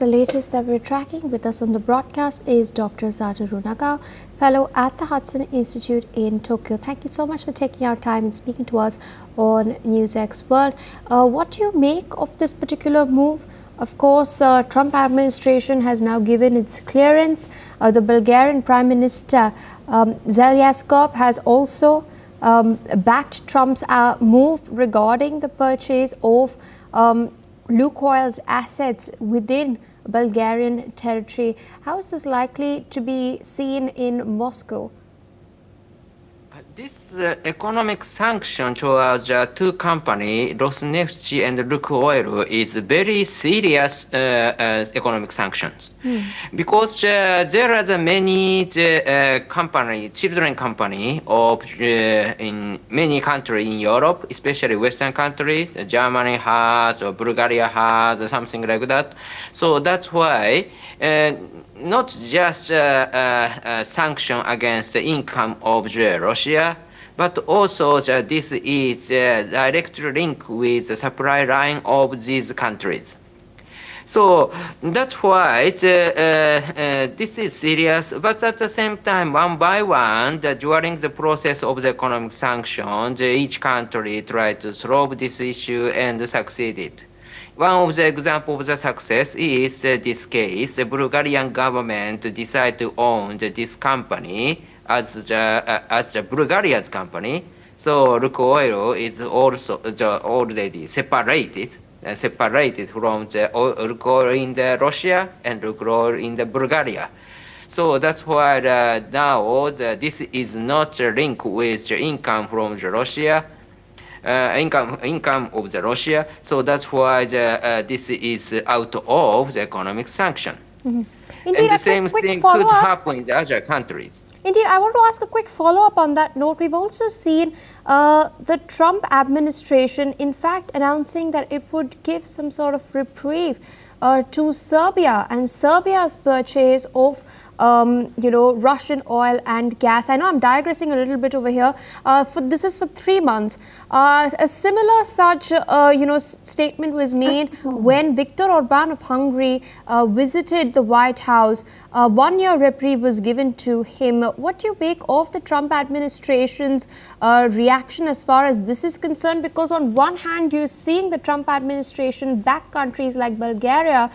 The latest that we're tracking with us on the broadcast is Dr. Satoru Nagao, fellow at the Hudson Institute in Tokyo. Thank you so much for taking our time and speaking to us on NewsX World. What do you make of this particular move? Of course, Trump administration has now given its clearance. The Bulgarian Prime Minister Zelyaskov has also backed Trump's move regarding the purchase of Lukoil's assets within Bulgarian territory. How is this likely to be seen in Moscow? This economic sanction towards two companies, Rosneft and Lukoil, is very serious economic sanctions. Because there are many children company of in many countries in Europe, especially Western countries. Germany has or Bulgaria has something like that. So that's why not just sanction against the income of Russia, but also this is direct link with the supply line of these countries. So that's why this is serious, but at the same time, one by one, during the process of the economic sanctions, each country tried to solve this issue and succeeded. One of the examples of the success is this case. The Bulgarian government decided to own this company as the Bulgaria's company. So Lukoil is also already separated from the Lukoil in the Russia and Lukoil in the Bulgaria. So that's why now this is not linked with the income from the Russia. Income of the Russia, so that's why this is out of the economic sanction. Indeed, and the same thing could happen in the other countries. Indeed, I want to ask a quick follow-up on that note. We've also seen the Trump administration, in fact, announcing that it would give some sort of reprieve to Serbia and Serbia's purchase of Russian oil and gas. I know I'm digressing a little bit over here. This is for 3 months. A similar such statement was made when Viktor Orban of Hungary visited the White House. 1 year reprieve was given to him. What do you make of the Trump administration's reaction as far as this is concerned? Because on one hand, you're seeing the Trump administration back countries like Bulgaria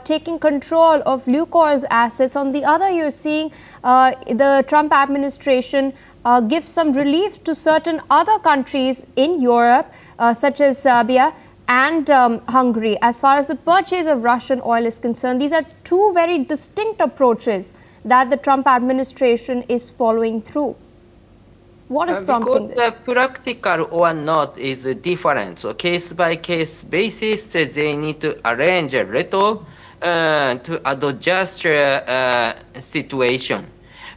taking control of Lukoil's assets. On the other, you're seeing the Trump administration give some relief to certain other countries in Europe, such as Serbia and Hungary, as far as the purchase of Russian oil is concerned. These are two very distinct approaches that the Trump administration is following through. What is prompting this? Practical or not is different. So case by case basis, they need to arrange a little to adjust situation.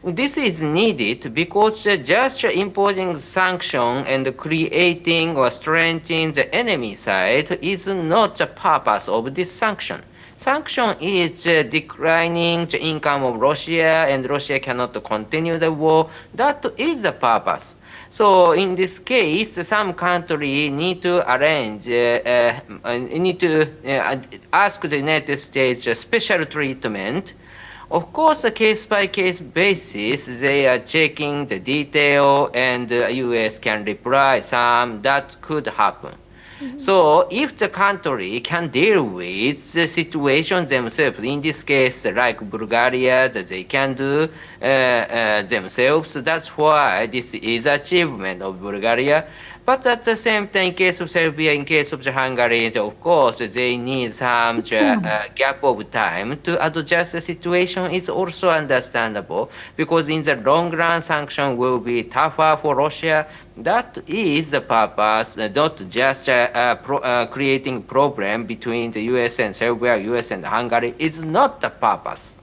This is needed because just imposing sanction and creating or strengthening the enemy side is not the purpose of this sanction. Sanction is declining the income of Russia and Russia cannot continue the war. That is the purpose. So in this case, some country need to arrange, need to ask the United States a special treatment. Of course, a case-by-case basis, they are checking the detail and the U.S. can reply some that could happen. So if the country can deal with the situation themselves, in this case, like Bulgaria, that they can do themselves, that's why this is achievement of Bulgaria. But at the same time, in case of Serbia, in case of Hungary, of course, they need some gap of time to adjust the situation. It's also understandable because in the long run, sanction will be tougher for Russia. That is the purpose, not just creating problem between the U.S. and Serbia, U.S. and Hungary. It's not the purpose.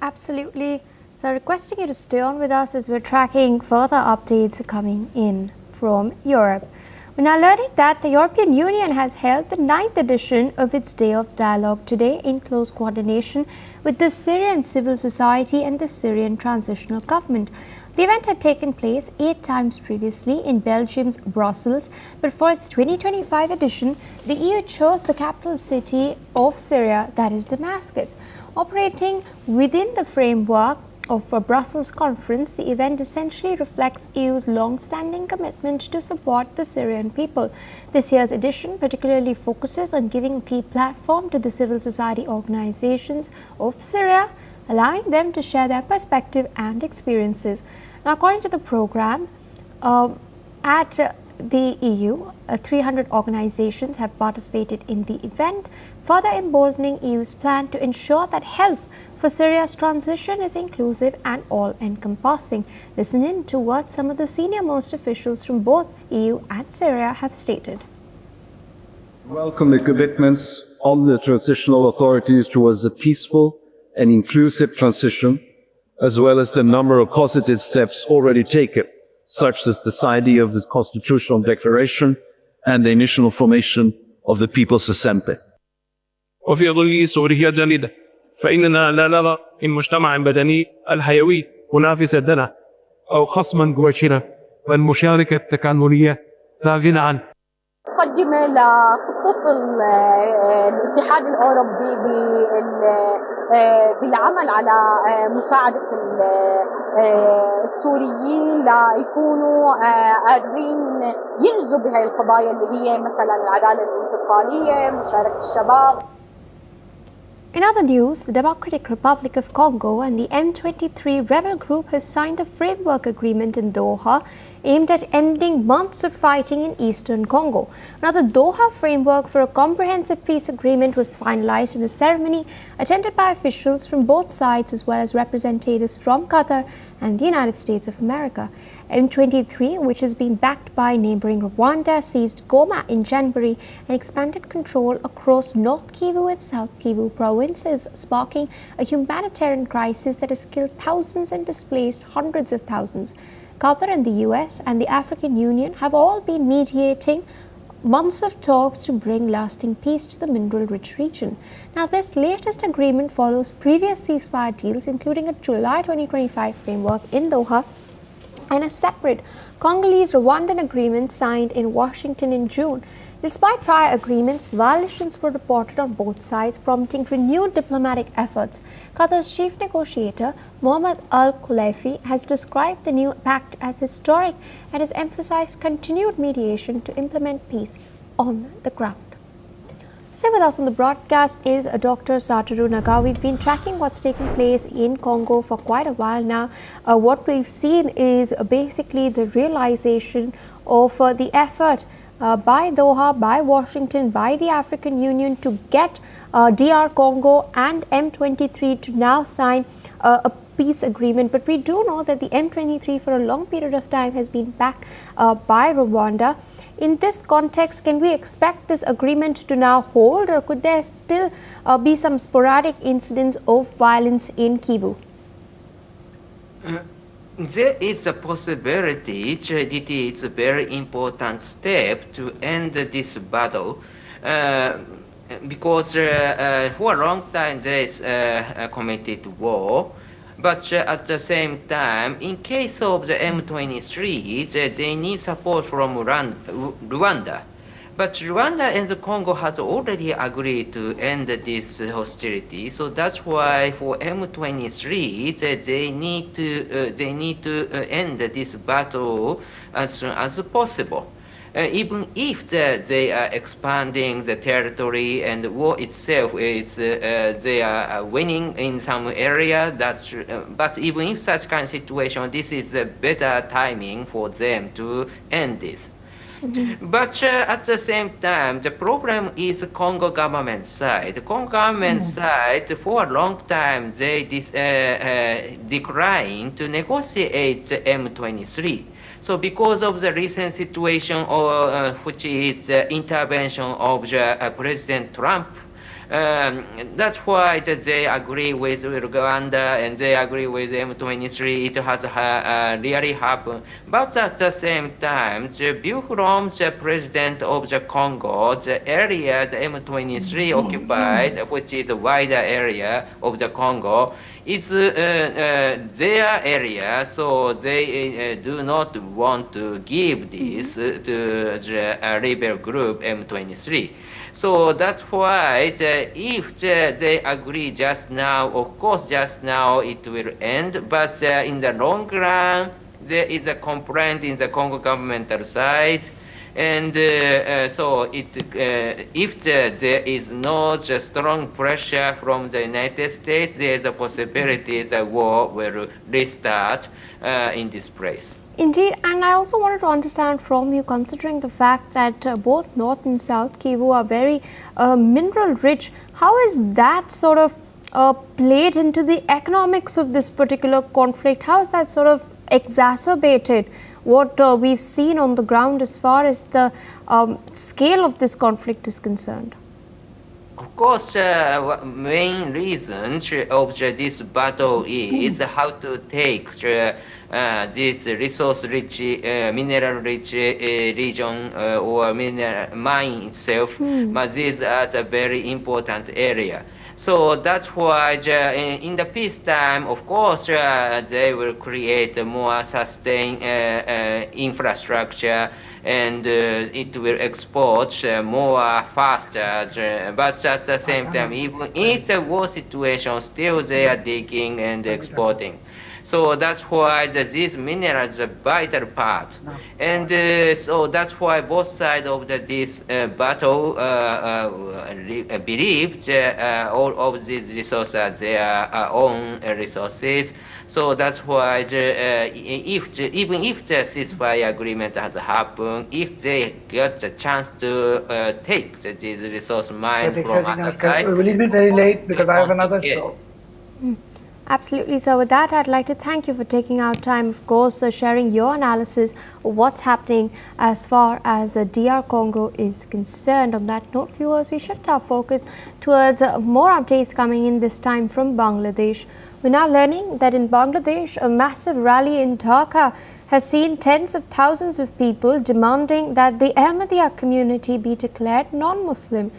Absolutely. So requesting you to stay on with us as we're tracking further updates coming in from Europe. We're now learning that the European Union has held the 9th edition of its Day of Dialogue today in close coordination with the Syrian civil society and the Syrian transitional government. The event had taken place 8 times previously in Belgium's Brussels, but for its 2025 edition, the EU chose the capital city of Syria, that is Damascus. Operating within the framework of a Brussels conference, the event essentially reflects EU's long-standing commitment to support the Syrian people. This year's edition particularly focuses on giving a key platform to the civil society organizations of Syria, allowing them to share their perspective and experiences. Now, according to the program, at the EU, 300 organizations have participated in the event, further emboldening EU's plan to ensure that help for Syria's transition is inclusive and all-encompassing. Listen in to what some of the senior-most officials from both EU and Syria have stated. Welcome the commitments of the transitional authorities towards a peaceful and inclusive transition, as well as the number of positive steps already taken, such as the signing of the Constitutional Declaration and the initial formation of the People's Assembly. وفي ظل سوريا جديدة فإننا لا نرى المجتمع المدني الحيوي منافسا لنا أو خصما مباشرا، والمشاركة التكاملية لا غنى عنه. مقدمة لخطة الاتحاد الأوروبي بالعمل على مساعدة السوريين ليكونوا قادرين ينجزوا بهاي القضايا اللي هي مثلا العدالة الانتقالية، مشاركة الشباب. In other news, the Democratic Republic of Congo and the M23 rebel group has signed a framework agreement in Doha aimed at ending months of fighting in eastern Congo. Now, the Doha framework for a comprehensive peace agreement was finalized in a ceremony attended by officials from both sides as well as representatives from Qatar and the United States of America. M23, which has been backed by neighboring Rwanda, seized Goma in January and expanded control across North Kivu and South Kivu provinces, sparking a humanitarian crisis that has killed thousands and displaced hundreds of thousands. Qatar and the US and the African Union have all been mediating months of talks to bring lasting peace to the mineral-rich region. Now, this latest agreement follows previous ceasefire deals, including a July 2025 framework in Doha and a separate Congolese-Rwandan agreement signed in Washington in June. Despite prior agreements, violations were reported on both sides, prompting renewed diplomatic efforts. Qatar's chief negotiator, Mohammed Al-Khulaifi, has described the new pact as historic and has emphasized continued mediation to implement peace on the ground. Stay with us on the broadcast is Dr. Satoru Naga. We've been tracking what's taking place in Congo for quite a while now. What we've seen is basically the realization of the effort by Doha, by Washington, by the African Union to get DR Congo and M23 to now sign a peace agreement. But we do know that the M23 for a long period of time has been backed by Rwanda. In this context, can we expect this agreement to now hold, or could there still be some sporadic incidents of violence in Kivu? There is a possibility it is a very important step to end this battle because for a long time there is committed war. But at the same time, in case of the M23, they need support from Rwanda. But Rwanda and the Congo has already agreed to end this hostility. So that's why for M23, they need to end this battle as soon as possible. Even if they are expanding the territory and the war itself is they are winning in some area, but even if such kind of situation, this is a better timing for them to end this. But at the same time, the problem is the Congo government side. The Congo government side, for a long time, they declined to negotiate the M23. So because of the recent situation, which is the intervention of President Trump, That's why they agree with Rwanda and they agree with M23. It has really happened. But at the same time, the view from the president of the Congo, the area the M23 occupied, which is a wider area of the Congo, it's their area, so they do not want to give this to the rebel group M23. So that's why if they agree just now, of course just now it will end, but in the long run, there is a complaint in the Congo governmental side. And so if there is no strong pressure from the United States, there is a possibility the war will restart in this place. Indeed, and I also wanted to understand from you, considering the fact that both North and South Kivu are very mineral rich, how is that sort of played into the economics of this particular conflict? How is that sort of exacerbated what we've seen on the ground as far as the scale of this conflict is concerned? Of course, main reason of this battle is how to take this resource-rich, mineral-rich region or mineral mine itself. But these are the very important area. So that's why in the peacetime, of course, they will create more sustained infrastructure and it will export more faster. But at the same time, even in the war situation, still they are digging and exporting. So that's why these minerals is a vital part. And so that's why both sides of this battle believe all of these resources are their own resources. So that's why even if the ceasefire agreement has happened, if they get the chance to take these resource mines from other side, will it be very late because I have another show? Absolutely. So with that, I'd like to thank you for taking out time, of course, sharing your analysis of what's happening as far as DR Congo is concerned. On that note, viewers, we shift our focus towards more updates coming in this time from Bangladesh. We're now learning that in Bangladesh, a massive rally in Dhaka has seen tens of thousands of people demanding that the Ahmadiyya community be declared non-Muslim.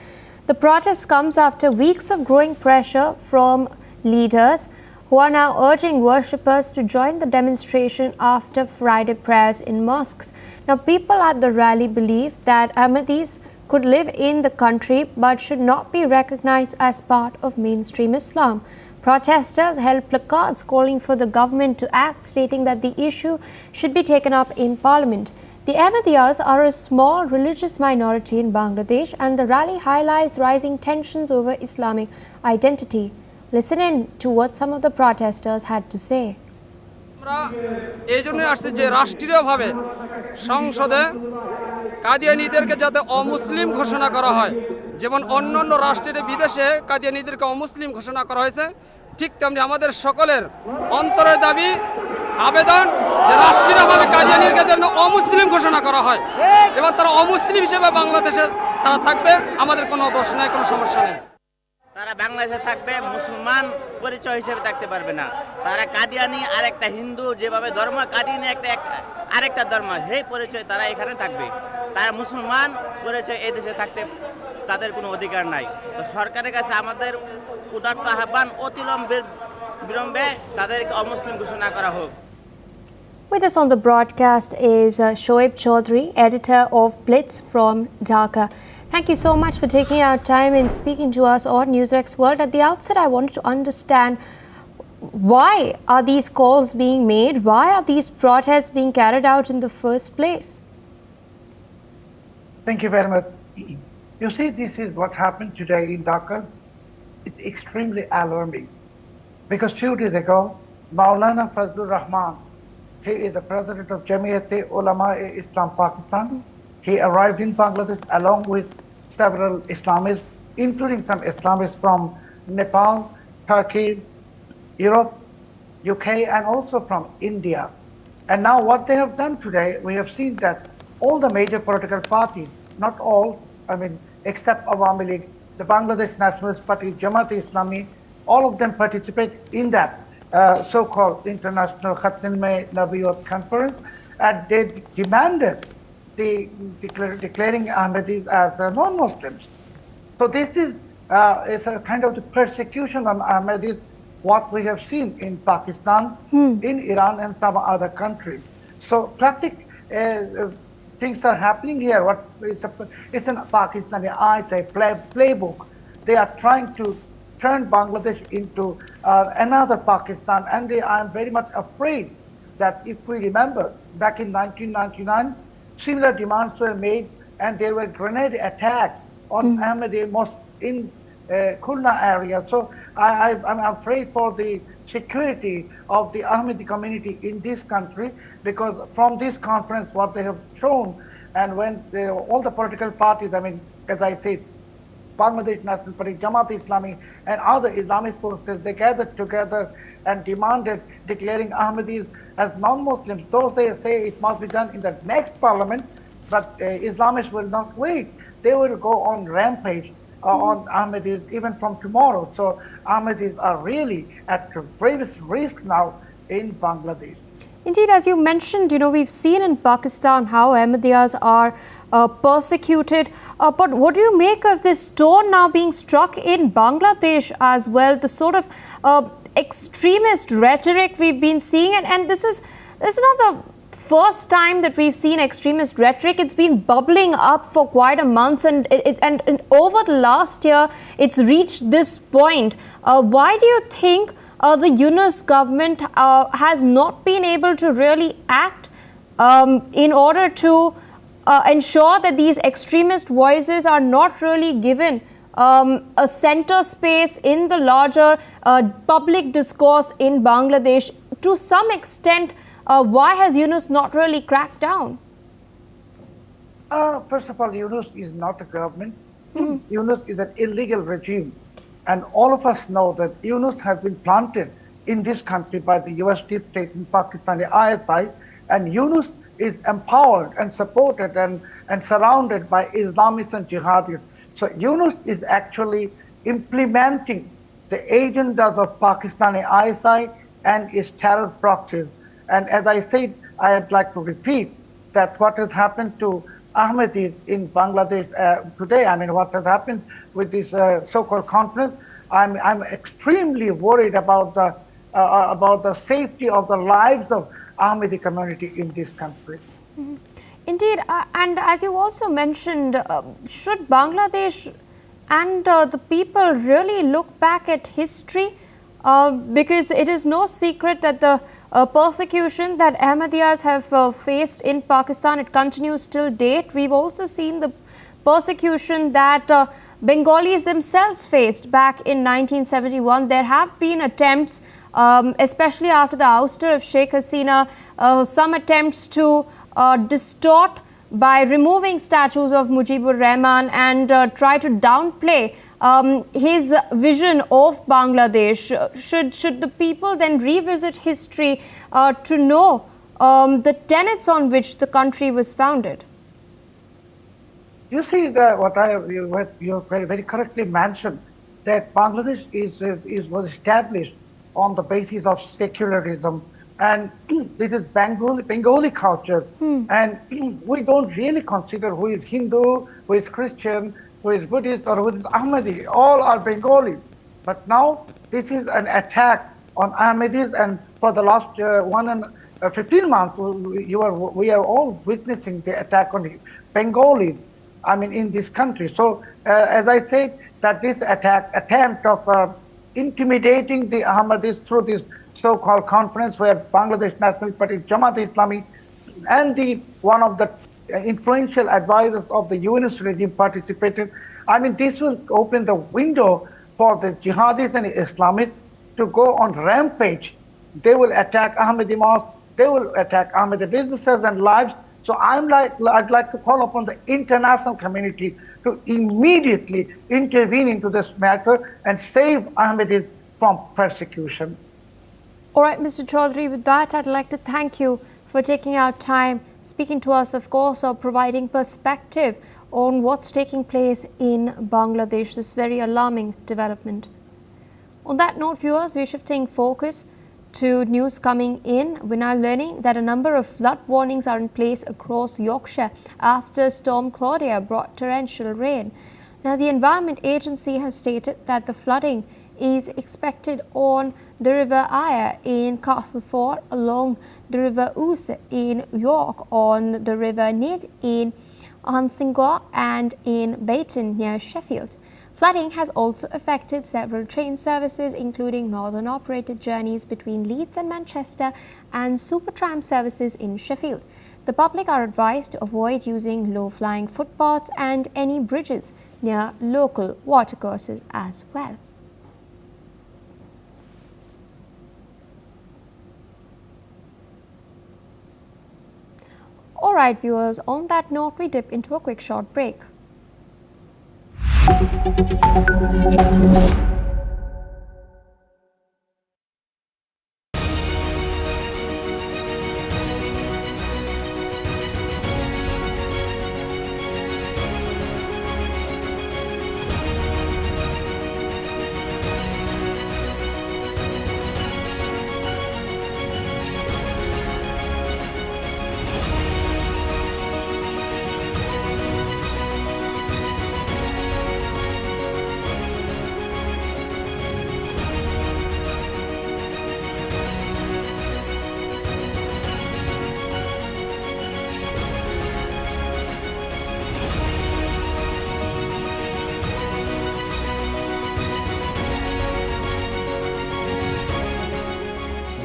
The protest comes after weeks of growing pressure from leaders who are now urging worshippers to join the demonstration after Friday prayers in mosques. Now, people at the rally believe that Ahmadis could live in the country but should not be recognized as part of mainstream Islam. Protesters held placards calling for the government to act, stating that the issue should be taken up in parliament. The Ahmadiyyas are a small religious minority in Bangladesh, and the rally highlights rising tensions over Islamic identity. Listen in to what some of the protesters had to say. আমরা এই জন্যই আসছি যে রাষ্ট্রীয়ভাবে সংসদে কাদিয়ানীদেরকে যাতে অমুসলিম ঘোষণা করা হয়, যেমন অন্যান্য রাষ্ট্রের বিদেশে কাদিয়ানীদেরকে অমুসলিম ঘোষণা করা হয়েছে, ঠিক তেমনি আমাদের সকলের অন্তরের দাবি আবেদন যে রাষ্ট্রীয়ভাবে কাদিয়ানীদেরকে যেন অমুসলিম ঘোষণা করা হয় এবং তারা অমুসলিম হিসেবে বাংলাদেশে তারা থাকবে, আমাদের কোনো দোষ নেই, কোনো সমস্যা নেই। তারা বাংলাদেশে থাকবে, মুসলমান পরিচয় হিসেবে থাকতে পারবে না। তারা কাদিয়ানি আর একটা হিন্দু যেভাবে ধর্ম, কাদিয়ানি একটা আরেকটা ধর্ম, সেই পরিচয় তারা এখানে থাকবে। তারা মুসলমান পরিচয় এই দেশে থাকতে তাদের কোনো অধিকার নাই। তো সরকারের কাছে আমাদের উদাত্ত আহ্বান, অতিবিলম্বে তাদেরকে অমুসলিম ঘোষণা করা হোক। With us on the broadcast is Shoaib Chaudhry, editor of Blitz from Dhaka. Thank you so much for taking our time and speaking to us on NewsX World. At the outset, I wanted to understand, why are these calls being made? Why are these protests being carried out in the first place? Thank you very much. You see, this is what happened today in Dhaka. It's extremely alarming because 2 days ago, Maulana Fazlur Rahman, he is the president of Jamiyat-e-Ulama-e-Islam Pakistan. He arrived in Bangladesh along with several Islamists, including some Islamists from Nepal, Turkey, Europe, UK, and also from India. And now what they have done today, we have seen that all the major political parties, not all, except Awami League, the Bangladesh Nationalist Party, Jamaat-e-Islami, all of them participate in that so-called International Khatim-e Nabiyot Conference, and they demanded declaring Ahmadis as non-Muslims. So this is a kind of the persecution on Ahmadis, what we have seen in Pakistan, in Iran, and some other countries. So classic things are happening here. It's a Pakistani playbook. They are trying to turn Bangladesh into another Pakistan, and I am very much afraid that if we remember back in 1999, similar demands were made, and there were grenade attacks on Ahmadi mosque in Khulna area. So I'm afraid for the security of the Ahmadi community in this country, because from this conference, what they have shown, and when all the political parties, I mean, as I said, Bangladesh National Party, Jamaat-e-Islami, and other Islamist forces, they gathered together and demanded declaring Ahmadis as non-Muslims. Though they say it must be done in the next parliament, but Islamists will not wait. They will go on rampage on Ahmadis even from tomorrow. So Ahmadis are really at the gravest risk now in Bangladesh. Indeed, as you mentioned, we've seen in Pakistan how Ahmadiyas are persecuted. But what do you make of this tone now being struck in Bangladesh as well? The sort of extremist rhetoric we've been seeing, and this is not the first time that we've seen extremist rhetoric. It's been bubbling up for quite a month, and over the last year, it's reached this point. Why do you think the Yunus government has not been able to really act in order to ensure that these extremist voices are not really given a center space in the larger public discourse in Bangladesh? To some extent, why has Yunus not really cracked down? First of all, Yunus is not a government. Yunus is an illegal regime. And all of us know that Yunus has been planted in this country by the US deep state in Pakistani ISI, and Yunus is empowered and supported and surrounded by Islamists and jihadis. So Yunus is actually implementing the agendas of Pakistani ISI and its terror proxies. And as I said, I'd like to repeat that what has happened to Ahmadis in Bangladesh today, I mean, what has happened with this so-called conference, I'm extremely worried about the safety of the lives of Ahmadi community in this country. Indeed, and as you also mentioned, should Bangladesh and the people really look back at history? Because it is no secret that the persecution that Ahmadiyas have faced in Pakistan, it continues till date. We've also seen the persecution that Bengalis themselves faced back in 1971. There have been attempts, especially after the ouster of Sheikh Hasina, some attempts to distort by removing statues of Mujibur Rahman and try to downplay his vision of Bangladesh. Should the people then revisit history to know the tenets on which the country was founded? You see, you very correctly mentioned that Bangladesh was established on the basis of secularism, and this is Bengali culture, and we don't really consider who is Hindu, who is Christian, who is Buddhist, or who is Ahmadi. All are Bengali. But now this is an attack on Ahmadis, and for the last 15 months, we are all witnessing the attack on the Bengalis, I mean, in this country. So, as I said, that this attempt of intimidating the Ahmadis through this so-called conference where Bangladesh National Party, Jamaat-e-Islami, and one of the influential advisors of the Yunus regime participated. I mean, this will open the window for the jihadis and Islamists to go on rampage. They will attack Ahmadi mosques, they will attack Ahmadi businesses and lives. So I'd like to call upon the international community to immediately intervene into this matter and save Ahmadis from persecution. All right, Mr. Chaudhary, with that, I'd like to thank you for taking our time, speaking to us, of course, or providing perspective on what's taking place in Bangladesh, this very alarming development. On that note, viewers, we're shifting focus to news coming in. We're now learning that a number of flood warnings are in place across Yorkshire after Storm Claudia brought torrential rain. Now, the Environment Agency has stated that the flooding is expected on the River Ire in Castleford, along the River Ouse in York, on the River Nid in Hansingor, and in Bayton near Sheffield. Flooding has also affected several train services, including northern operated journeys between Leeds and Manchester and Supertram services in Sheffield. The public are advised to avoid using low-flying footpaths and any bridges near local watercourses as well. Alright viewers, on that note, we dip into a quick short break.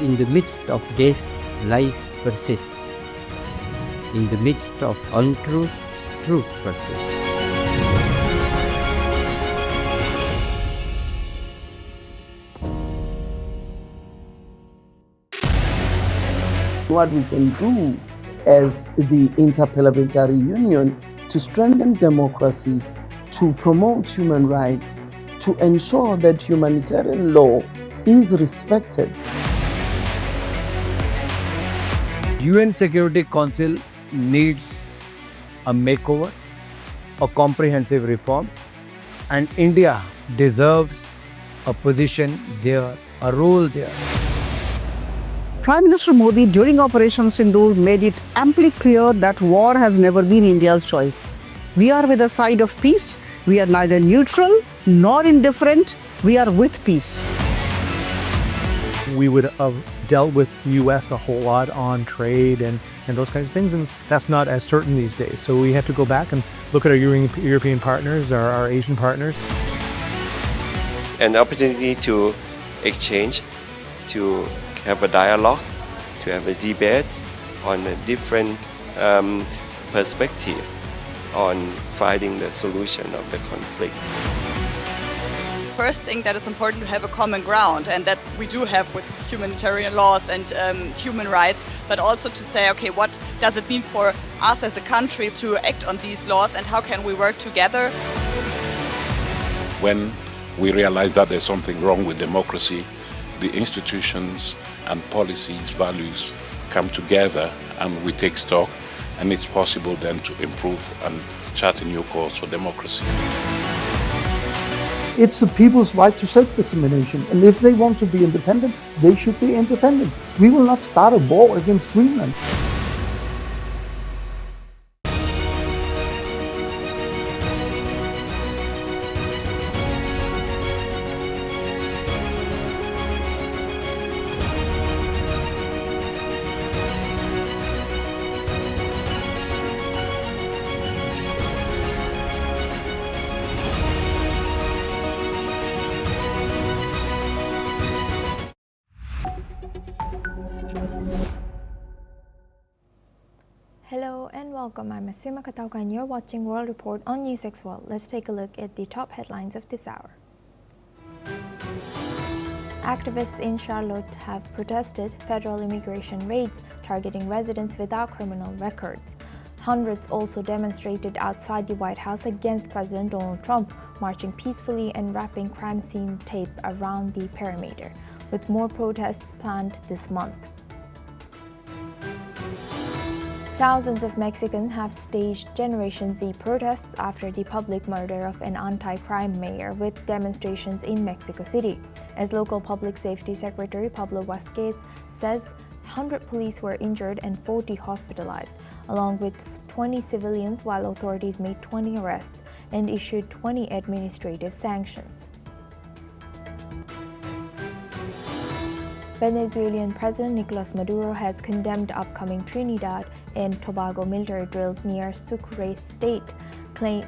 In the midst of this, life persists. In the midst of untruth, truth persists. What we can do as the Interparliamentary Union to strengthen democracy, to promote human rights, to ensure that humanitarian law is respected. UN Security Council needs a makeover, a comprehensive reform, and India deserves a position there, a role there. Prime Minister Modi during Operation Sindh made it amply clear that war has never been India's choice. We are with the side of peace. We are neither neutral nor indifferent. We are with peace. We would have dealt with US a whole lot on trade and those kinds of things, and that's not as certain these days. So we have to go back and look at our European partners, our Asian partners. An opportunity to exchange, to have a dialogue, to have a debate on a different perspective on finding the solution of the conflict. First thing that is important to have a common ground, and that we do have with humanitarian laws and human rights, but also to say, okay, what does it mean for us as a country to act on these laws, and how can we work together? When we realize that there's something wrong with democracy, the institutions and policies, values come together and we take stock, and it's possible then to improve and chart a new course for democracy. It's the people's right to self-determination, and if they want to be independent, they should be independent. We will not start a war against Greenland. Hello and welcome. I'm Asima Katauka and you're watching World Report on NewsX World. Let's take a look at the top headlines of this hour. Activists in Charlotte have protested federal immigration raids targeting residents without criminal records. Hundreds also demonstrated outside the White House against President Donald Trump, marching peacefully and wrapping crime scene tape around the perimeter, with more protests planned this month. Thousands of Mexicans have staged Generation Z protests after the public murder of an anti-crime mayor, with demonstrations in Mexico City. As local Public Safety Secretary Pablo Vasquez says, 100 police were injured and 40 hospitalized, along with 20 civilians, while authorities made 20 arrests and issued 20 administrative sanctions. Venezuelan President Nicolas Maduro has condemned upcoming Trinidad and Tobago military drills near Sucre state,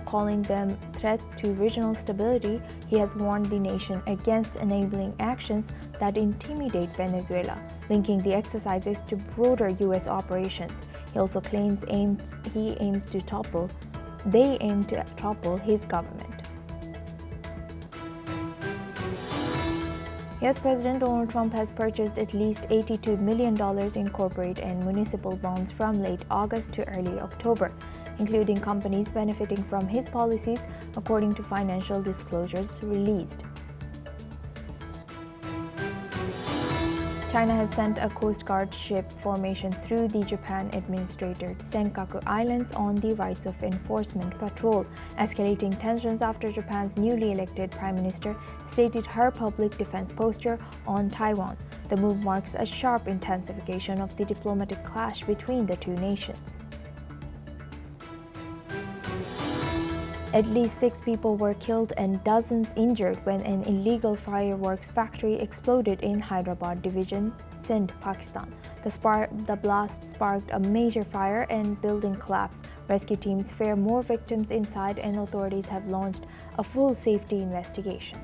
calling them threat to regional stability. He has warned the nation against enabling actions that intimidate Venezuela, linking the exercises to broader U.S. operations. He also claims they aim to topple his government. U.S. President Donald Trump has purchased at least $82 million in corporate and municipal bonds from late August to early October, including companies benefiting from his policies, according to financial disclosures released. China has sent a Coast Guard ship formation through the Japan-administered Senkaku Islands on the rights of enforcement patrol, escalating tensions after Japan's newly elected Prime Minister stated her public defense posture on Taiwan. The move marks a sharp intensification of the diplomatic clash between the two nations. At least 6 people were killed and dozens injured when an illegal fireworks factory exploded in Hyderabad division, Sindh, Pakistan. The blast sparked a major fire and building collapsed. Rescue teams fear more victims inside, and authorities have launched a full safety investigation.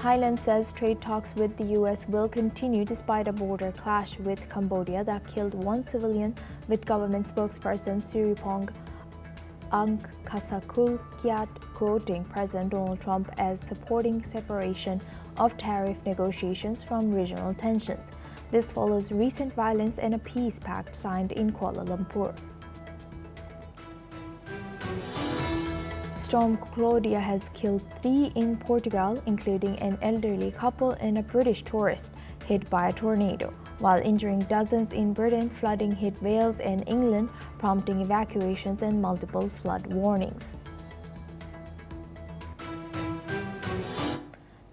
Thailand says trade talks with the U.S. will continue despite a border clash with Cambodia that killed 1 civilian, with government spokesperson Siripong Angkasakul-Kiat quoting President Donald Trump as supporting separation of tariff negotiations from regional tensions. This follows recent violence and a peace pact signed in Kuala Lumpur. Storm Claudia has killed 3 in Portugal, including an elderly couple and a British tourist hit by a tornado, while injuring dozens in Britain. Flooding hit Wales and England, prompting evacuations and multiple flood warnings.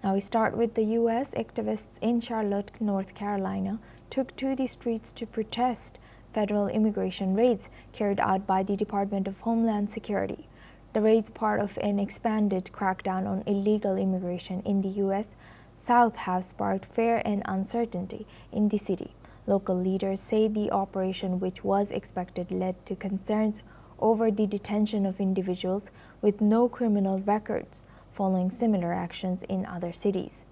Now we start with the U.S. Activists in Charlotte, North Carolina, took to the streets to protest federal immigration raids carried out by the Department of Homeland Security. The raids, part of an expanded crackdown on illegal immigration in the U.S. South, have sparked fear and uncertainty in the city. Local leaders say the operation, which was expected, led to concerns over the detention of individuals with no criminal records, following similar actions in other cities.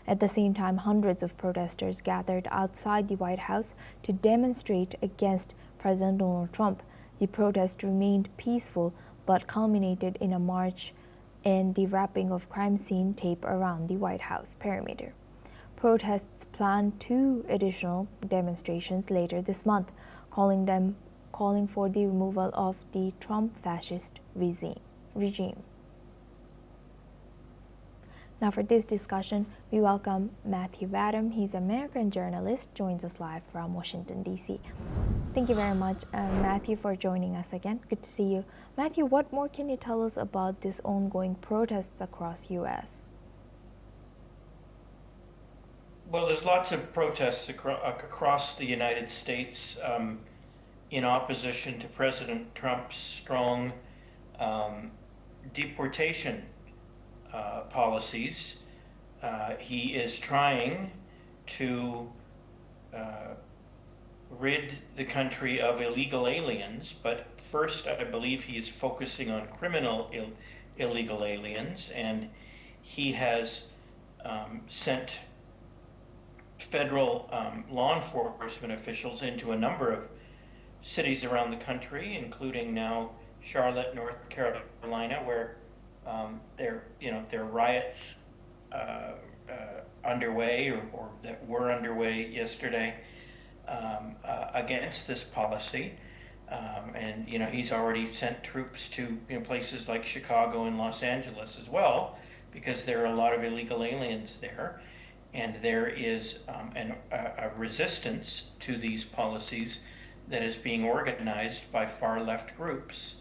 At the same time, hundreds of protesters gathered outside the White House to demonstrate against President Donald Trump. The protest remained peaceful, but culminated in a march and the wrapping of crime scene tape around the White House perimeter. Protests plan 2 additional demonstrations later this month, calling for the removal of the Trump fascist regime. Now for this discussion, we welcome Matthew Vadam. He's an American journalist, joins us live from Washington, D.C. Thank you very much, Matthew, for joining us again. Good to see you. Matthew, what more can you tell us about these ongoing protests across U.S.? Well, there's lots of protests across the United States in opposition to President Trump's strong deportation policies. He is trying to rid the country of illegal aliens, but first I believe he is focusing on criminal illegal aliens, and he has sent federal law enforcement officials into a number of cities around the country, including now Charlotte, North Carolina, where there are riots underway or that were underway yesterday against this policy. And he's already sent troops to places like Chicago and Los Angeles as well, because there are a lot of illegal aliens there. and there is a resistance to these policies that is being organized by far left groups,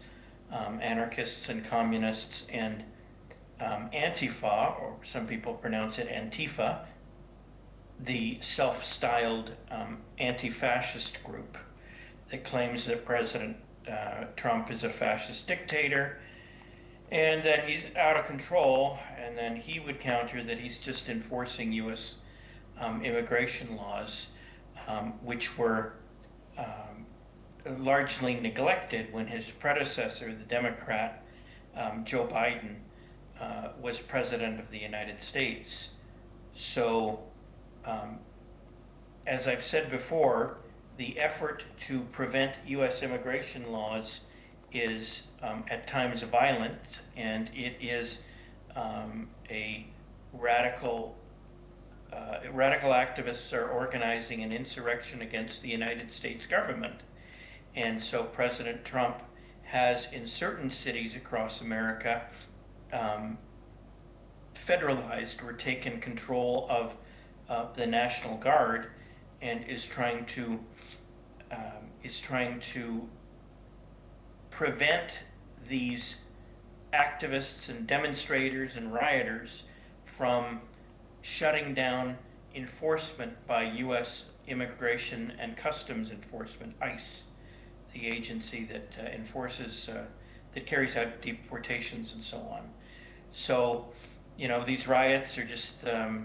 anarchists and communists and Antifa, or some people pronounce it Antifa, the self-styled anti-fascist group that claims that President Trump is a fascist dictator and that he's out of control, and then he would counter that he's just enforcing U.S. Immigration laws, which were largely neglected when his predecessor, the Democrat Joe Biden, was president of the United States. So, as I've said before, the effort to prevent U.S. immigration laws is at times violent, and it is a radical activists are organizing an insurrection against the United States government. And so President Trump has, in certain cities across America, federalized or taken control of the National Guard, and is trying to prevent these activists and demonstrators and rioters from shutting down enforcement by U.S. Immigration and Customs Enforcement, ICE, the agency that enforces, that carries out deportations and so on. So, you know, these riots are just, they're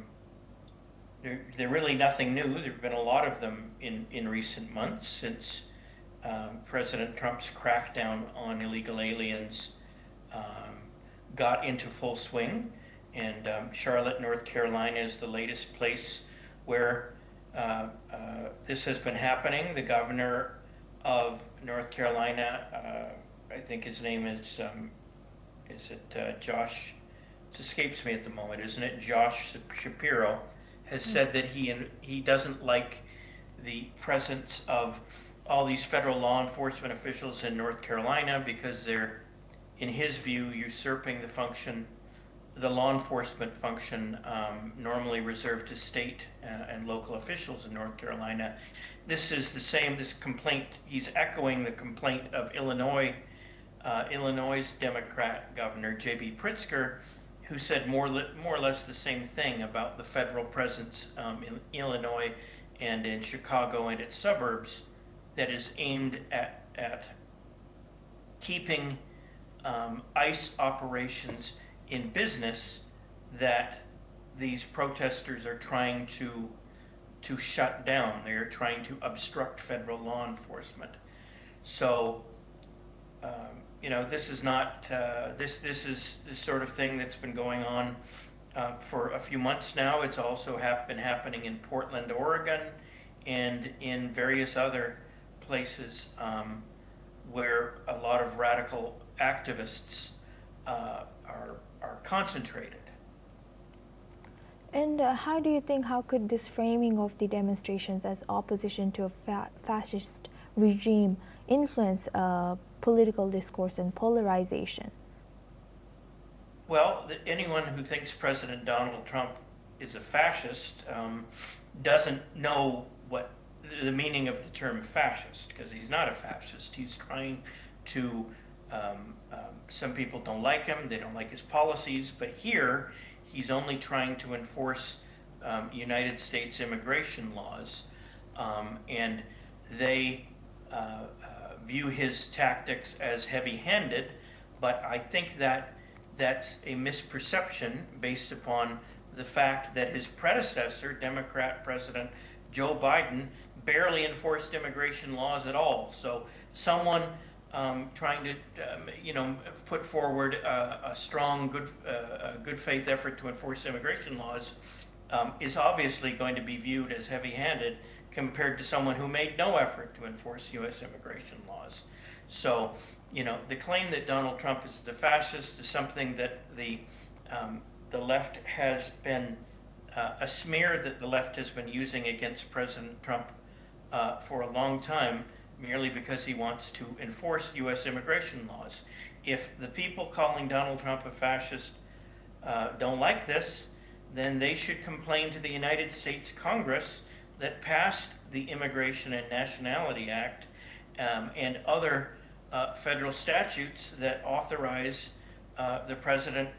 really nothing new. There have been a lot of them in recent months since President Trump's crackdown on illegal aliens got into full swing. And Charlotte, North Carolina is the latest place where this has been happening. The governor of North Carolina, I think his name is it Josh? It escapes me at the moment, isn't it? Josh Shapiro has said that he doesn't like the presence of all these federal law enforcement officials in North Carolina because they're, in his view, usurping the function, the law enforcement function normally reserved to state and local officials in North Carolina. This is the same, this complaint, he's echoing the complaint of Illinois' Democrat Governor J.B. Pritzker, who said more or less the same thing about the federal presence in Illinois and in Chicago and its suburbs that is aimed at keeping ICE operations in business that these protesters are trying to shut down. They are trying to obstruct federal law enforcement. So, you know, this is not, this is the sort of thing that's been going on for a few months now. It's also been happening in Portland, Oregon, and in various other places where a lot of radical activists are concentrated. And how do you think, how could this framing of the demonstrations as opposition to a fascist regime influence political discourse and polarization? Well, anyone who thinks President Donald Trump is a fascist doesn't know what the meaning of the term fascist, because he's not a fascist. He's trying to, some people don't like him, they don't like his policies, but here he's only trying to enforce United States immigration laws, and they view his tactics as heavy-handed, but I think that that's a misperception based upon the fact that his predecessor, Democrat President Joe Biden, barely enforced immigration laws at all. So someone trying to, you know, put forward a strong, good faith effort to enforce immigration laws is obviously going to be viewed as heavy-handed compared to someone who made no effort to enforce U.S. immigration laws. So, you know, the claim that Donald Trump is a fascist is something that the left has been, a smear that the left has been using against President Trump for a long time, merely because he wants to enforce U.S. immigration laws. If the people calling Donald Trump a fascist don't like this, then they should complain to the United States Congress that passed the Immigration and Nationality Act and other federal statutes that authorize the president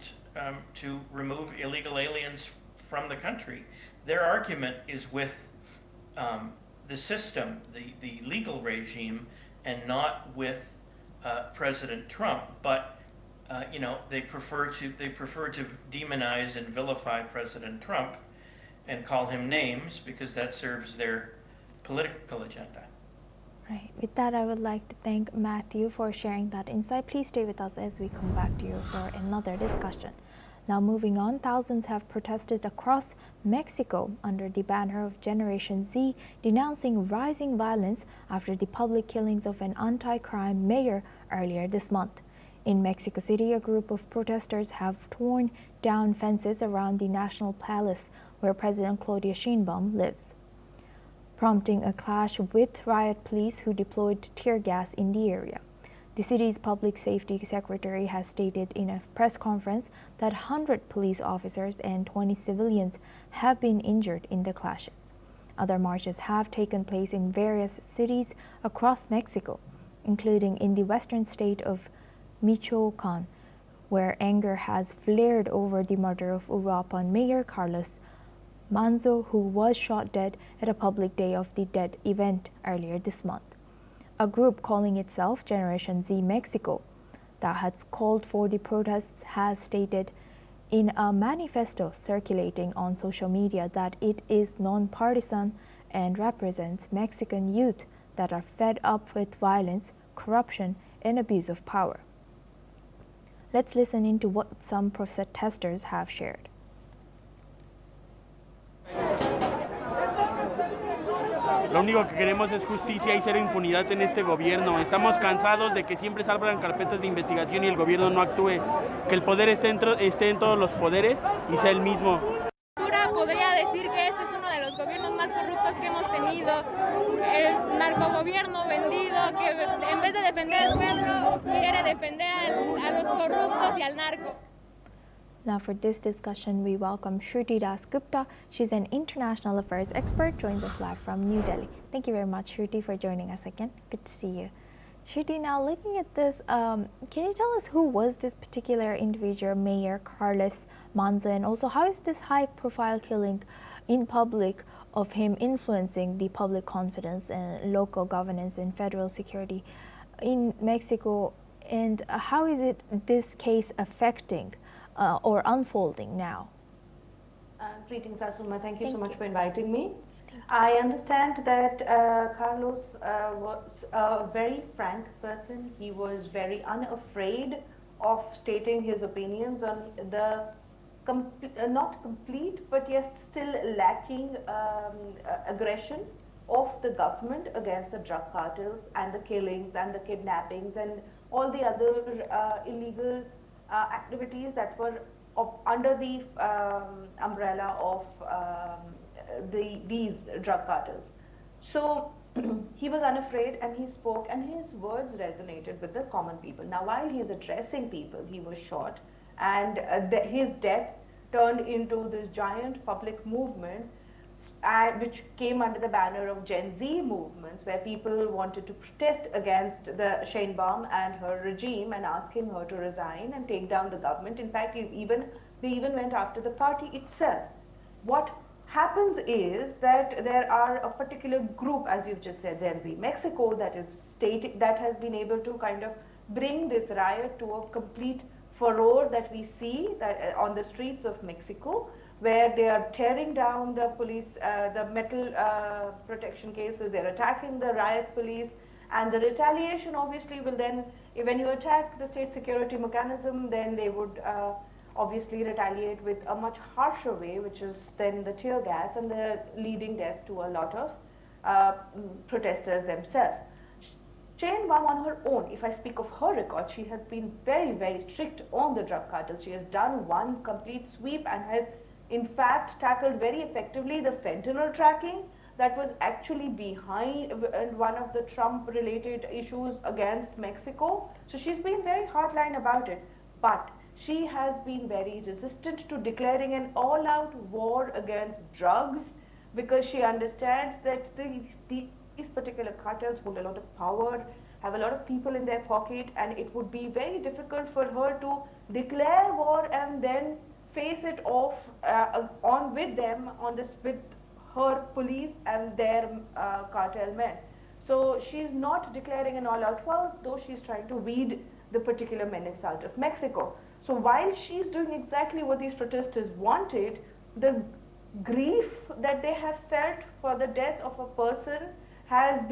to remove illegal aliens from the country. Their argument is with the system, the legal regime, and not with President Trump. But you know, they prefer to demonize and vilify President Trump and call him names because that serves their political agenda. Right. With that, I would like to thank Matthew for sharing that insight. Please stay with us as we come back to you for another discussion. Now moving on, thousands have protested across Mexico under the banner of Generation Z, denouncing rising violence after the public killings of an anti-crime mayor earlier this month. In Mexico City, a group of protesters have torn down fences around the National Palace where President Claudia Sheinbaum lives, prompting a clash with riot police who deployed tear gas in the area. The city's public safety secretary has stated in a press conference that 100 police officers and 20 civilians have been injured in the clashes. Other marches have taken place in various cities across Mexico, including in the western state of Michoacan, where anger has flared over the murder of Uruapan Mayor Carlos Manzo, who was shot dead at a public Day of the Dead event earlier this month. A group calling itself Generation Z Mexico that has called for the protests has stated in a manifesto circulating on social media that it is non-partisan and represents Mexican youth that are fed up with violence, corruption, and abuse of power. Let's listen into what some protesters have shared. Lo único que queremos es justicia y cero impunidad en este gobierno. Estamos cansados de que siempre salgan carpetas de investigación y el gobierno no actúe. Que el poder esté en todos los poderes y sea el mismo. Podría decir que este es uno de los gobiernos más corruptos que hemos tenido. El narcogobierno vendido que en vez de defender al pueblo quiere defender a los corruptos y al narco. Now for this discussion, we welcome Shruti Das Gupta. She's an international affairs expert, joins us live from New Delhi. Thank you very much, Shruti, for joining us again. Good to see you. Shruti, now looking at this, can you tell us who was this particular individual, Mayor Carlos Manzo, and also how is this high-profile killing in public of him influencing the public confidence and local governance and federal security in Mexico, and how is it this case affecting or unfolding now? Greetings, Asuma. Thank you so much for inviting me. I understand that Carlos was a very frank person. He was very unafraid of stating his opinions on the not complete, but yes, still lacking aggression of the government against the drug cartels and the killings and the kidnappings and all the other illegal activities that were under the umbrella of these drug cartels. So he was unafraid and he spoke, and his words resonated with the common people. Now, while he is addressing people, he was shot, and his death turned into this giant public movement which came under the banner of Gen Z movements, where people wanted to protest against the Sheinbaum and her regime and asking her to resign and take down the government. In fact, they even went after the party itself. What happens is that there are a particular group, as you've just said, Gen Z Mexico, that has been able to kind of bring this riot to a complete furore that we see that on the streets of Mexico, where they are tearing down the police, the metal protection cases, they're attacking the riot police, and the retaliation obviously will then, when you attack the state security mechanism, then they would obviously retaliate with a much harsher way, which is then the tear gas and the leading death to a lot of protesters themselves. Sheinbaum on her own, if I speak of her record, she has been very, very strict on the drug cartels. She has done one complete sweep and has in fact tackled very effectively the fentanyl tracking that was actually behind one of the Trump-related issues against Mexico. So she's been very hardline about it. But she has been very resistant to declaring an all-out war against drugs because she understands that these particular cartels hold a lot of power, have a lot of people in their pocket, and it would be very difficult for her to declare war and then face it off on with them on this with her police and their cartel men. So she's not declaring an all-out war, though she's trying to weed the particular menace out of Mexico. So while she's doing exactly what these protesters wanted, the grief that they have felt for the death of a person has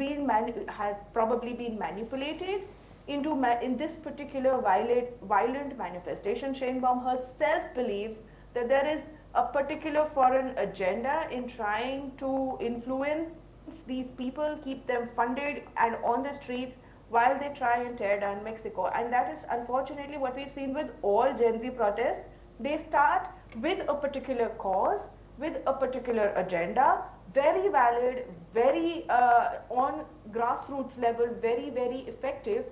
probably been manipulated into in this particular violent manifestation. Sheinbaum herself believes that there is a particular foreign agenda in trying to influence these people, keep them funded and on the streets while they try and tear down Mexico. And that is unfortunately what we've seen with all Gen Z protests. They start with a particular cause, with a particular agenda, very valid, very on grassroots level, very, very effective,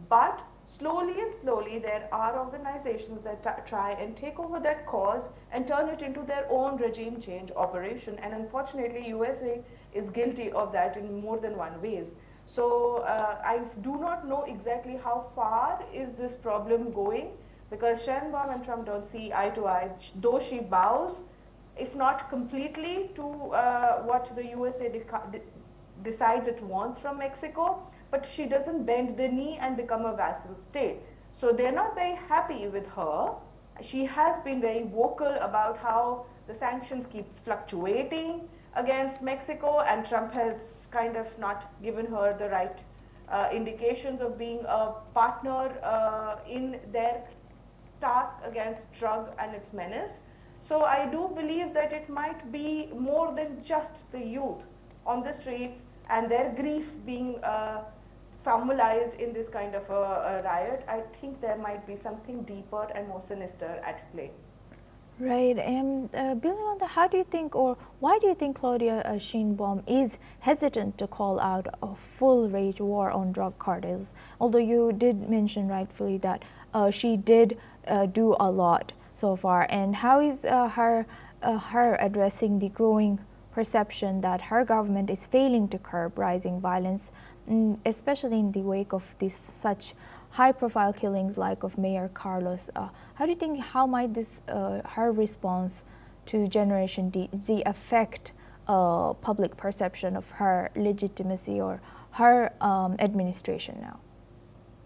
but slowly and slowly there are organizations that try and take over that cause and turn it into their own regime change operation. And unfortunately, USA is guilty of that in more than one ways. So I do not know exactly how far is this problem going, because Sheinbaum and Trump don't see eye to eye, though she bows, if not completely, to what the USA decides it wants from Mexico, but she doesn't bend the knee and become a vassal state. So they're not very happy with her. She has been very vocal about how the sanctions keep fluctuating against Mexico, and Trump has kind of not given her the right indications of being a partner in their task against drug and its menace. So I do believe that it might be more than just the youth on the streets and their grief being formalized in this kind of a riot. I think there might be something deeper and more sinister at play. Right, and building on that, how do you think, or why do you think Claudia Sheinbaum is hesitant to call out a full rage war on drug cartels? Although you did mention rightfully that she did do a lot so far, and how is her addressing the growing perception that her government is failing to curb rising violence, especially in the wake of this such high-profile killings like of Mayor Carlos? How do you think, how might this her response to Generation Z affect public perception of her legitimacy or her administration now?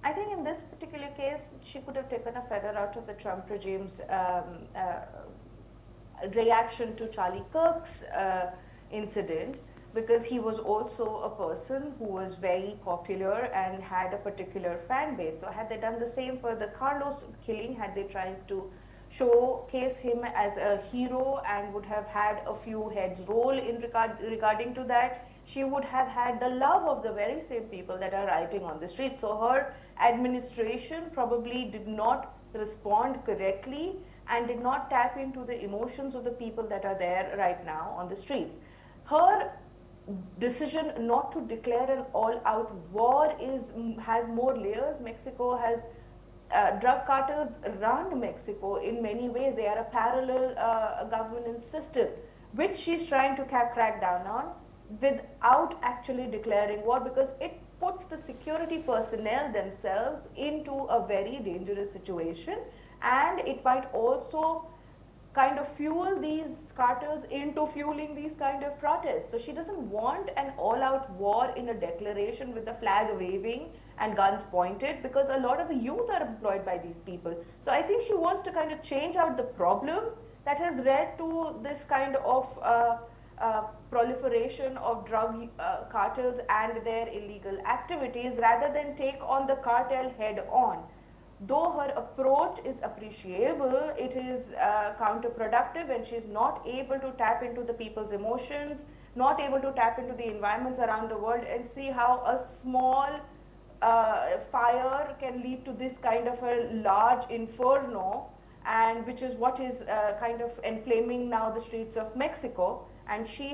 I think in this particular case, she could have taken a feather out of the Trump regime's reaction to Charlie Kirk's incident, because he was also a person who was very popular and had a particular fan base. So had they done the same for the Carlos killing, had they tried to showcase him as a hero and would have had a few heads roll in regarding to that, she would have had the love of the very same people that are rioting on the street. So her administration probably did not respond correctly and did not tap into the emotions of the people that are there right now on the streets. Her decision not to declare an all-out war has more layers. Mexico has drug cartels run Mexico in many ways. They are a parallel governance system, which she's trying to crack down on without actually declaring war, because it puts the security personnel themselves into a very dangerous situation, and it might also kind of fuel these cartels into fueling these kind of protests. So she doesn't want an all-out war in a declaration with the flag waving and guns pointed, because a lot of the youth are employed by these people. So I think she wants to kind of change out the problem that has led to this kind of proliferation of drug cartels and their illegal activities, rather than take on the cartel head on. Though her approach is appreciable, it is counterproductive, and she's not able to tap into the people's emotions, not able to tap into the environments around the world and see how a small fire can lead to this kind of a large inferno, and which is what is kind of inflaming now the streets of Mexico. And she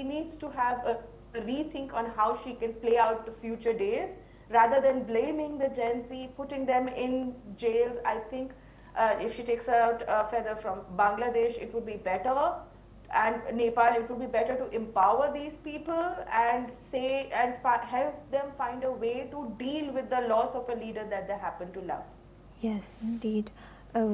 needs to have a rethink on how she can play out the future days, rather than blaming the Gen Z, putting them in jails. I think If she takes out a feather from Bangladesh, it would be better. And Nepal, it would be better to empower these people and say and help them find a way to deal with the loss of a leader that they happen to love. Yes, indeed. A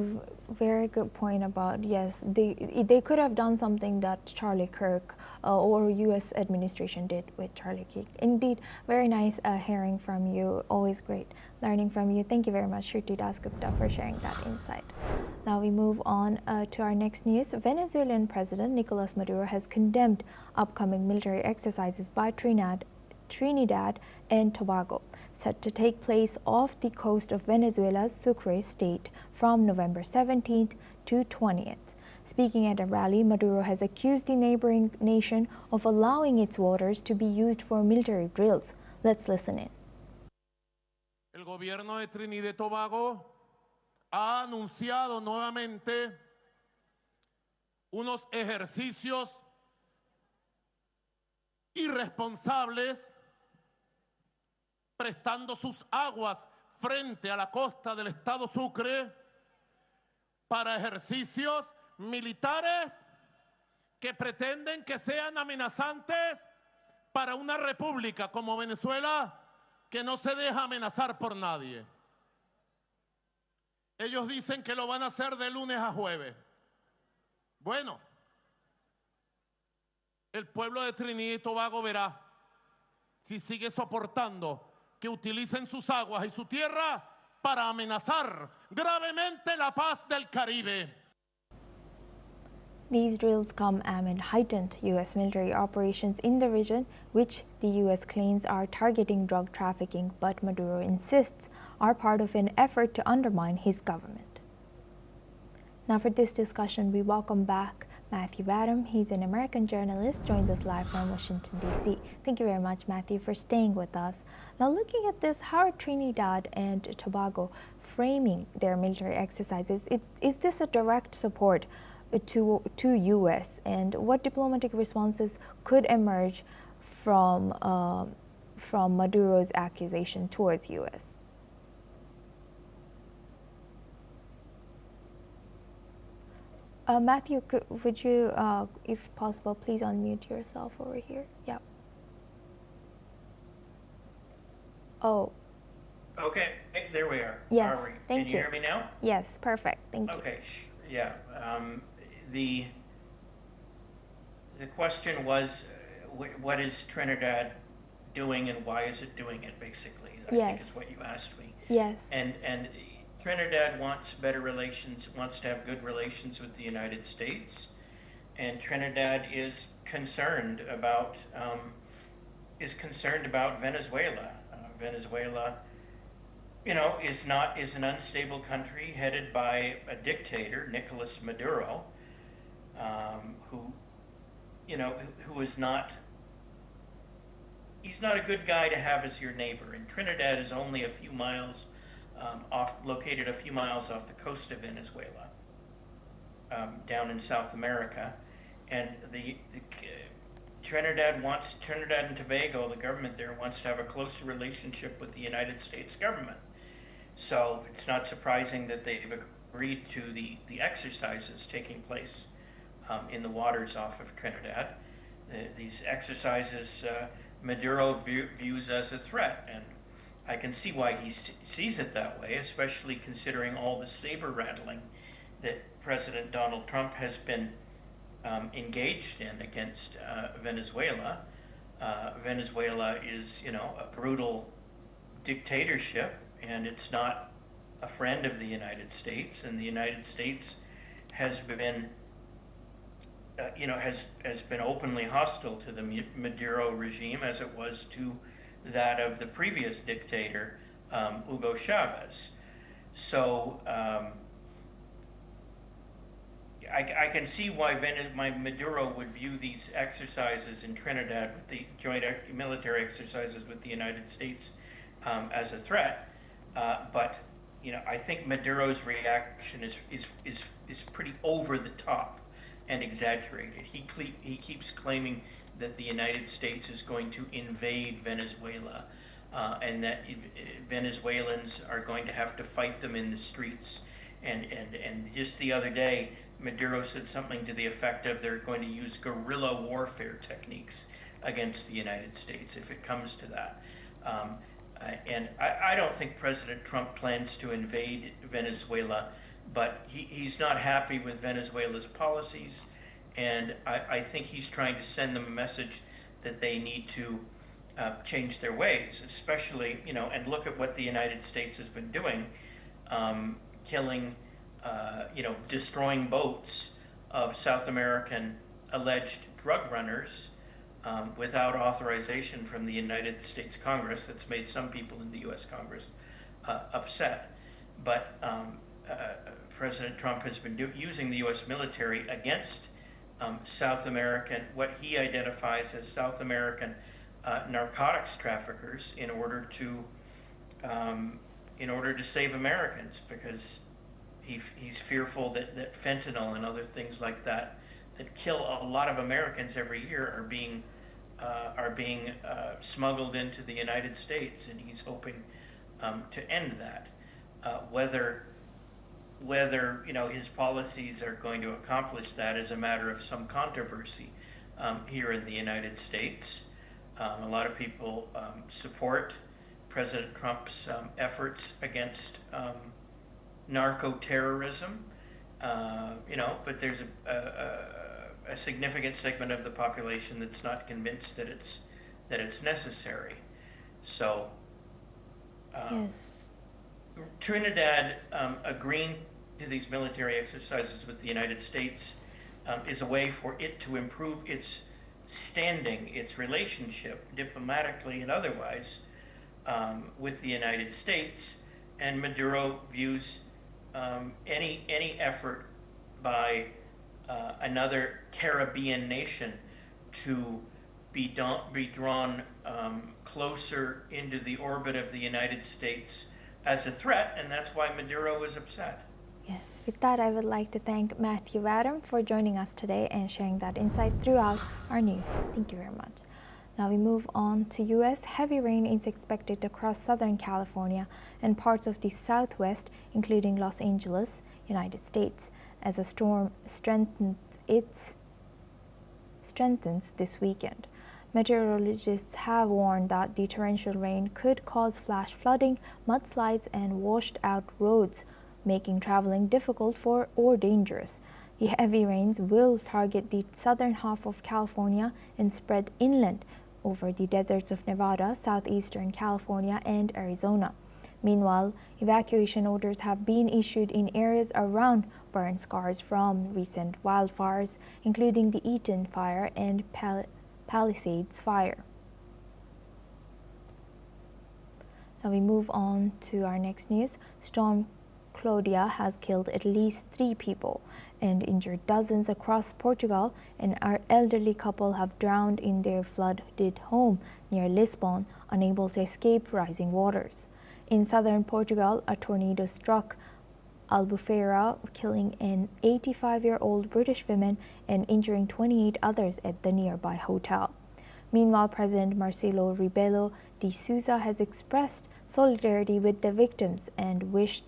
very good point about, yes, they could have done something that Charlie Kirk or U.S. administration did with Charlie Kirk. Indeed, very nice hearing from you. Always great learning from you. Thank you very much, Shruti Dasgupta, for sharing that insight. Now we move on to our next news. Venezuelan President Nicolas Maduro has condemned upcoming military exercises by Trinidad and Tobago, set to take place off the coast of Venezuela's Sucre state from November 17th to 20th. Speaking at a rally, Maduro has accused the neighboring nation of allowing its waters to be used for military drills. Let's listen in. El gobierno de Trinidad y Tobago ha anunciado nuevamente unos ejercicios irresponsables prestando sus aguas frente a la costa del estado Sucre para ejercicios militares que pretenden que sean amenazantes para una república como Venezuela que no se deja amenazar por nadie. Ellos dicen que lo van a hacer de lunes a jueves. Bueno, el pueblo de Trinidad y Tobago verá si sigue soportando que utilicen sus aguas y su tierra para amenazar gravemente la paz del Caribe. These drills come amid heightened U.S. military operations in the region, which the U.S. claims are targeting drug trafficking, but Maduro insists are part of an effort to undermine his government. Now for this discussion, we welcome back Matthew Adam. He's an American journalist, joins us live from Washington, D.C. Thank you very much, Matthew, for staying with us. Now looking at this, how are Trinidad and Tobago framing their military exercises? Is this a direct support to U.S. and what diplomatic responses could emerge from Maduro's accusation towards U.S.? Matthew, would you, if possible, please unmute yourself over here? Yeah. Oh. Okay, there we are. Yes, are we? thank you. Can you hear me now? Yes, perfect. Thank you. Okay, yeah. The question was, what is Trinidad doing and why is it doing it, basically? I think is what you asked me. Yes. And Trinidad wants better relations, wants to have good relations with the United States, and Trinidad is concerned about Venezuela. Venezuela, is an unstable country headed by a dictator, Nicolas Maduro, who is not. He's not a good guy to have as your neighbor. And Trinidad is only a few miles located a few miles off the coast of Venezuela, down in South America, and Trinidad and Tobago, the government there wants to have a closer relationship with the United States government. So it's not surprising that they've agreed to the exercises taking place in the waters off of Trinidad. These exercises Maduro views as a threat, and I can see why he sees it that way, especially considering all the saber rattling that President Donald Trump has been engaged in against Venezuela. Venezuela is, a brutal dictatorship, and it's not a friend of the United States. And the United States has been, has been openly hostile to the Maduro regime, as it was to that of the previous dictator, Hugo Chavez. So I can see why Maduro would view these exercises in Trinidad, with the joint military exercises with the United States, as a threat. But I think Maduro's reaction is pretty over the top and exaggerated. He keeps claiming that the United States is going to invade Venezuela, and that Venezuelans are going to have to fight them in the streets. And just the other day, Maduro said something to the effect of they're going to use guerrilla warfare techniques against the United States if it comes to that. And I don't think President Trump plans to invade Venezuela, but he's not happy with Venezuela's policies, and I think he's trying to send them a message that they need to change their ways, especially, and look at what the United States has been doing, killing, destroying boats of South American alleged drug runners without authorization from the United States Congress. That's made some people in the U.S. Congress upset. But President Trump has been using the U.S. military against South American, what he identifies as South American narcotics traffickers in order to save Americans, because he's fearful that fentanyl and other things like that kill a lot of Americans every year are being smuggled into the United States, and he's hoping to end that. Whether his policies are going to accomplish that is a matter of some controversy here in the United States. A lot of people support President Trump's efforts against narco-terrorism, but there's a significant segment of the population that's not convinced that it's necessary. So, yes. Trinidad agreeing to these military exercises with the United States is a way for it to improve its standing, its relationship, diplomatically and otherwise, with the United States. And Maduro views any effort by another Caribbean nation to be drawn closer into the orbit of the United States as a threat, and that's why Maduro is upset. Yes, with that, I would like to thank Matthew Adam for joining us today and sharing that insight throughout our news. Thank you very much. Now we move on to U.S. Heavy rain is expected across Southern California and parts of the Southwest, including Los Angeles, United States, as a storm strengthens this weekend. Meteorologists have warned that the torrential rain could cause flash flooding, mudslides, and washed out roads, making traveling difficult or dangerous. The heavy rains will target the southern half of California and spread inland over the deserts of Nevada, southeastern California, and Arizona. Meanwhile, evacuation orders have been issued in areas around burn scars from recent wildfires, including the Eaton Fire and Palisades Fire. Now we move on to our next news. Storm Claudia has killed at least 3 people and injured dozens across Portugal, and our elderly couple have drowned in their flooded home near Lisbon, unable to escape rising waters. In southern Portugal, a tornado struck Albufeira, killing an 85-year-old British woman and injuring 28 others at the nearby hotel. Meanwhile, President Marcelo Rebelo de Sousa has expressed solidarity with the victims and wished